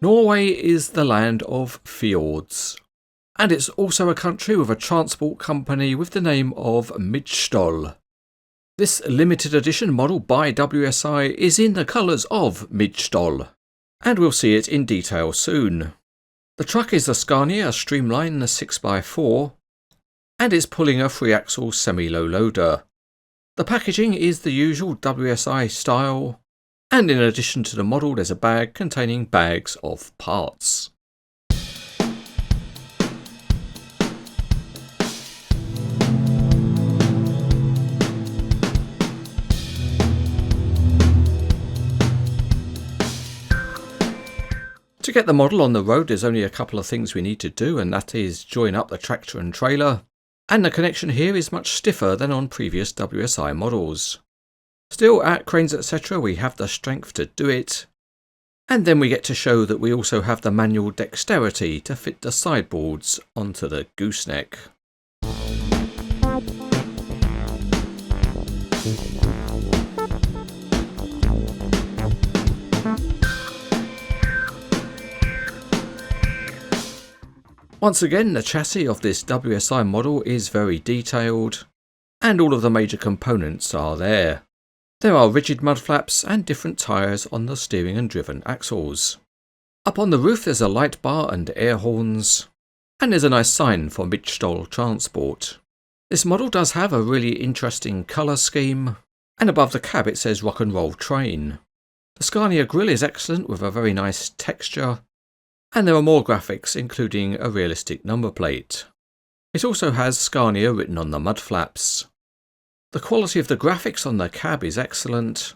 Norway is the land of fjords, and it's also a country with a transport company with the name of Midtstøl. This limited edition model by WSI is in the colours of Midtstøl, and we'll see it in detail soon. The truck is a Scania Streamline 6x4, and it's pulling a 3-axle semi-low loader. The packaging is the usual WSI style, and in addition to the model there's a bag containing bags of parts. To get the model on the road there's only a couple of things we need to do, and that is join up the tractor and trailer, and the connection here is much stiffer than on previous WSI models. Still, at Cranes etc. we have the strength to do it, and then we get to show that we also have the manual dexterity to fit the sideboards onto the gooseneck. Once again, the chassis of this WSI model is very detailed, and all of the major components are there. There are rigid mud flaps and different tyres on the steering and driven axles. Up on the roof there's a light bar and air horns, and there's a nice sign for Midtstøl Transport. This model does have a really interesting colour scheme, and above the cab it says Rock and Roll Train. The Scania grille is excellent with a very nice texture, and there are more graphics including a realistic number plate. It also has Scania written on the mud flaps. The quality of the graphics on the cab is excellent,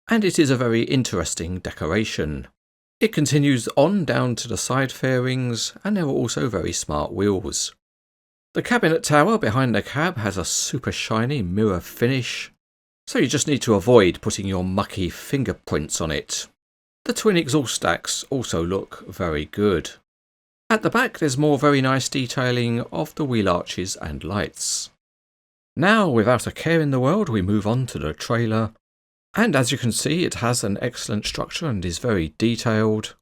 and it is a very interesting decoration. It continues on down to the side fairings, and there are also very smart wheels. The cabinet tower behind the cab has a super shiny mirror finish, so you just need to avoid putting your mucky fingerprints on it. The twin exhaust stacks also look very good. At the back there's more very nice detailing of the wheel arches and lights. Now, without a care in the world, we move on to the trailer, and as you can see it has an excellent structure and is very detailed,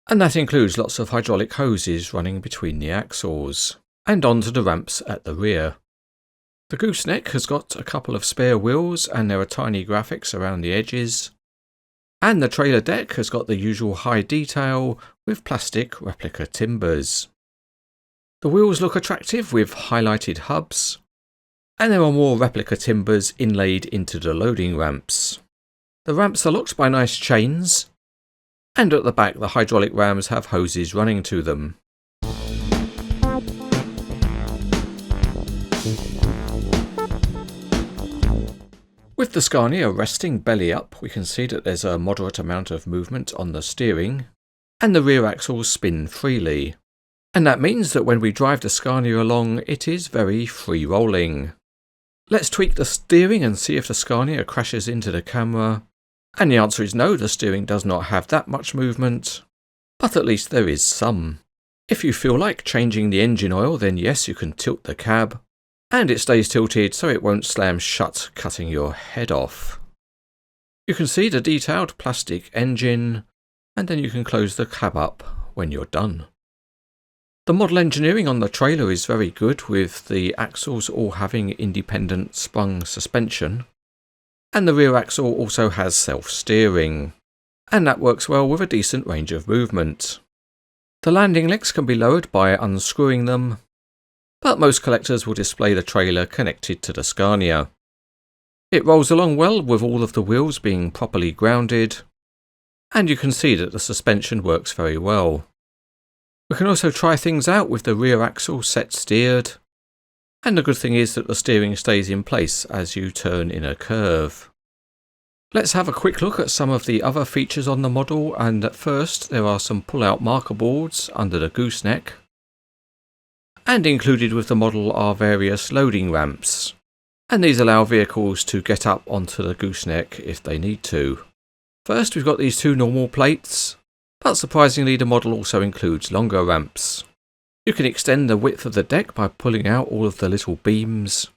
and that includes lots of hydraulic hoses running between the axles, and onto the ramps at the rear. The gooseneck has got a couple of spare wheels and there are tiny graphics around the edges, and the trailer deck has got the usual high detail with plastic replica timbers. The wheels look attractive with highlighted hubs, and there are more replica timbers inlaid into the loading ramps. The ramps are locked by nice chains, and at the back the hydraulic rams have hoses running to them. With the Scania resting belly up, we can see that there's a moderate amount of movement on the steering, and the rear axles spin freely. And that means that when we drive the Scania along, it is very free-rolling. Let's tweak the steering and see if the Scania crashes into the camera, and the answer is no, the steering does not have that much movement, but at least there is some. If you feel like changing the engine oil, then yes, you can tilt the cab, and it stays tilted so it won't slam shut, cutting your head off. You can see the detailed plastic engine, and then you can close the cab up when you're done. The model engineering on the trailer is very good, with the axles all having independent sprung suspension, and the rear axle also has self-steering, and that works well with a decent range of movement. The landing legs can be lowered by unscrewing them, but most collectors will display the trailer connected to the Scania. It rolls along well with all of the wheels being properly grounded, and you can see that the suspension works very well. We can also try things out with the rear axle set steered, and the good thing is that the steering stays in place as you turn in a curve. Let's have a quick look at some of the other features on the model, and at first there are some pull-out marker boards under the gooseneck, and included with the model are various loading ramps, and these allow vehicles to get up onto the gooseneck if they need to. First we've got these two normal plates, but surprisingly the model also includes longer ramps. You can extend the width of the deck by pulling out all of the little beams,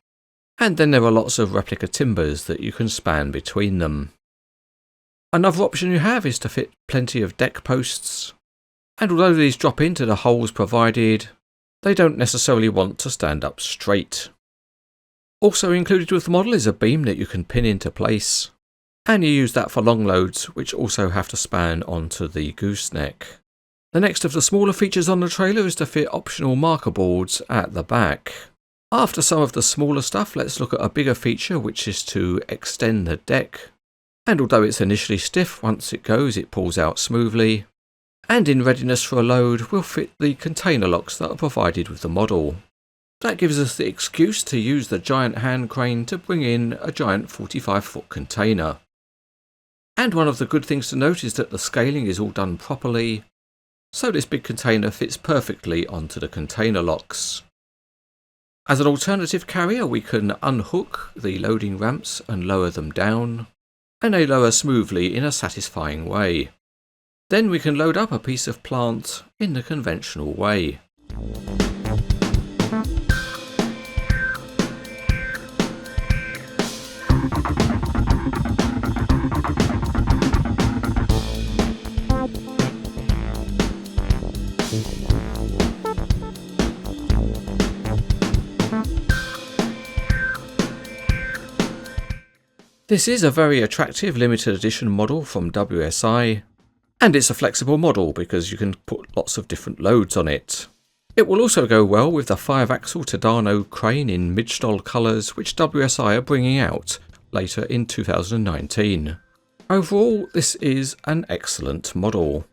and then there are lots of replica timbers that you can span between them. Another option you have is to fit plenty of deck posts, And although these drop into the holes provided, they don't necessarily want to stand up straight. Also included with the model is a beam that you can pin into place, and you use that for long loads, which also have to span onto the gooseneck. The next of the smaller features on the trailer is to fit optional marker boards at the back. After some of the smaller stuff, let's look at a bigger feature, which is to extend the deck. And although it's initially stiff, once it goes it pulls out smoothly. And in readiness for a load, we'll fit the container locks that are provided with the model. That gives us the excuse to use the giant hand crane to bring in a giant 45-foot container. And one of the good things to note is that the scaling is all done properly, so this big container fits perfectly onto the container locks. As an alternative carrier, we can unhook the loading ramps and lower them down, and they lower smoothly in a satisfying way. Then we can load up a piece of plant in the conventional way. This is a very attractive limited edition model from WSI, and it's a flexible model because you can put lots of different loads on it. It will also go well with the 5-axle Tadano crane in Midtstøl colours, which WSI are bringing out later in 2019. Overall, this is an excellent model.